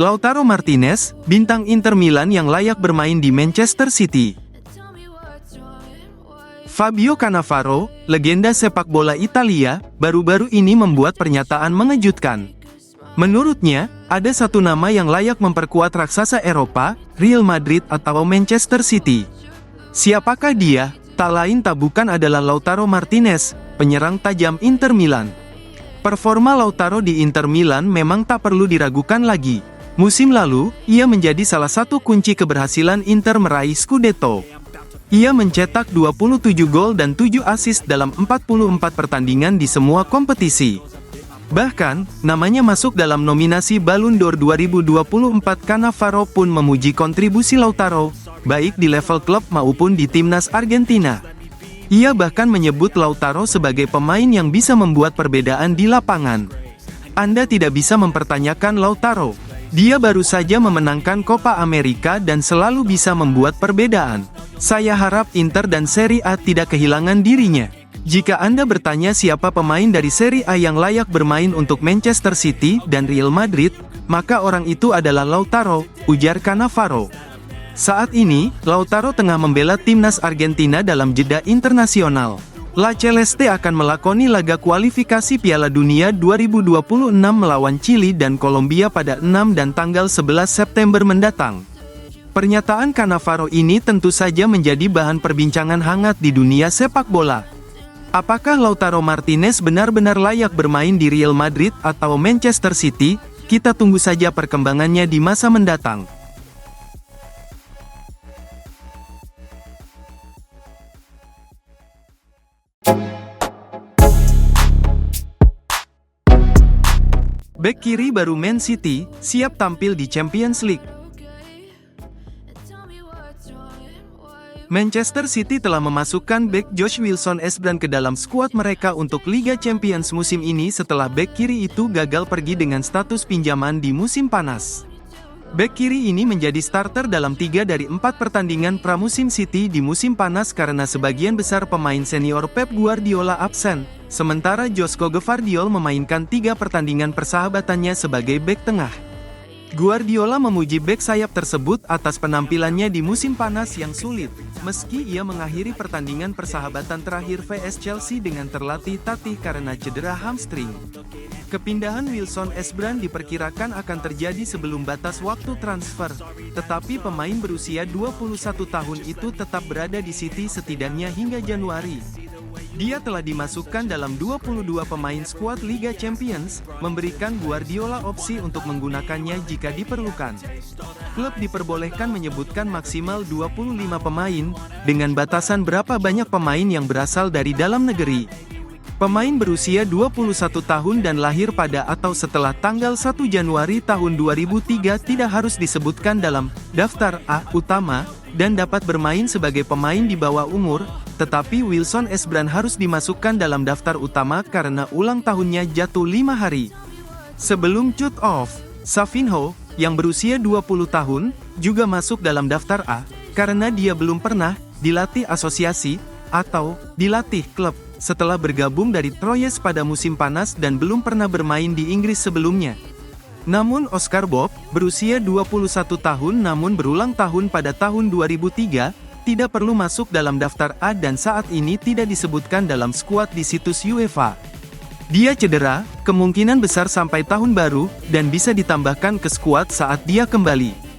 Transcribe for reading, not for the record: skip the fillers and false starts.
Lautaro Martinez, bintang Inter Milan yang layak bermain di Manchester City. Fabio Cannavaro, legenda sepak bola Italia, baru-baru ini membuat pernyataan mengejutkan. Menurutnya, ada satu nama yang layak memperkuat raksasa Eropa, Real Madrid atau Manchester City. Siapakah dia? Tak lain tak bukan adalah Lautaro Martinez, penyerang tajam Inter Milan. Performa Lautaro di Inter Milan memang tak perlu diragukan lagi. Musim lalu, ia menjadi salah satu kunci keberhasilan Inter meraih Scudetto. Ia mencetak 27 gol dan 7 assist dalam 44 pertandingan di semua kompetisi. Bahkan, namanya masuk dalam nominasi Ballon d'Or 2024. Cannavaro pun memuji kontribusi Lautaro, baik di level klub maupun di timnas Argentina. Ia bahkan menyebut Lautaro sebagai pemain yang bisa membuat perbedaan di lapangan. Anda tidak bisa mempertanyakan Lautaro. Dia baru saja memenangkan Copa America dan selalu bisa membuat perbedaan. Saya harap Inter dan Serie A tidak kehilangan dirinya. Jika Anda bertanya siapa pemain dari Serie A yang layak bermain untuk Manchester City dan Real Madrid, maka orang itu adalah Lautaro, ujar Cannavaro. Saat ini, Lautaro tengah membela timnas Argentina dalam jeda internasional. La Celeste akan melakoni laga kualifikasi Piala Dunia 2026 melawan Chili dan Kolombia pada 6 dan tanggal 11 September mendatang. Pernyataan Cannavaro ini tentu saja menjadi bahan perbincangan hangat di dunia sepak bola. Apakah Lautaro Martinez benar-benar layak bermain di Real Madrid atau Manchester City? Kita tunggu saja perkembangannya di masa mendatang. Bek kiri baru Man City, siap tampil di Champions League. Manchester City telah memasukkan bek Josh Wilson-Espran ke dalam skuad mereka untuk Liga Champions musim ini setelah bek kiri itu gagal pergi dengan status pinjaman di musim panas. Bek kiri ini menjadi starter dalam 3 dari 4 pertandingan pramusim City di musim panas karena sebagian besar pemain senior Pep Guardiola absen, sementara Joško Gvardiol memainkan 3 pertandingan persahabatannya sebagai bek tengah. Guardiola memuji bek sayap tersebut atas penampilannya di musim panas yang sulit, meski ia mengakhiri pertandingan persahabatan terakhir vs Chelsea dengan terlatih tatih karena cedera hamstring. Kepindahan Wilson-Espran diperkirakan akan terjadi sebelum batas waktu transfer, tetapi pemain berusia 21 tahun itu tetap berada di City setidaknya hingga Januari. Dia telah dimasukkan dalam 22 pemain skuad Liga Champions, memberikan Guardiola opsi untuk menggunakannya jika diperlukan. Klub diperbolehkan menyebutkan maksimal 25 pemain, dengan batasan berapa banyak pemain yang berasal dari dalam negeri. Pemain berusia 21 tahun dan lahir pada atau setelah tanggal 1 Januari tahun 2003 tidak harus disebutkan dalam daftar A utama, dan dapat bermain sebagai pemain di bawah umur, tetapi Wilson-Espran harus dimasukkan dalam daftar utama karena ulang tahunnya jatuh 5 hari sebelum cut-off. Savinho, yang berusia 20 tahun, juga masuk dalam daftar A, karena dia belum pernah dilatih asosiasi atau dilatih klub setelah bergabung dari Troyes pada musim panas dan belum pernah bermain di Inggris sebelumnya. Namun Oscar Bob, berusia 21 tahun namun berulang tahun pada tahun 2003, tidak perlu masuk dalam daftar A dan saat ini tidak disebutkan dalam skuad di situs UEFA. Dia cedera, kemungkinan besar sampai tahun baru, dan bisa ditambahkan ke skuad saat dia kembali.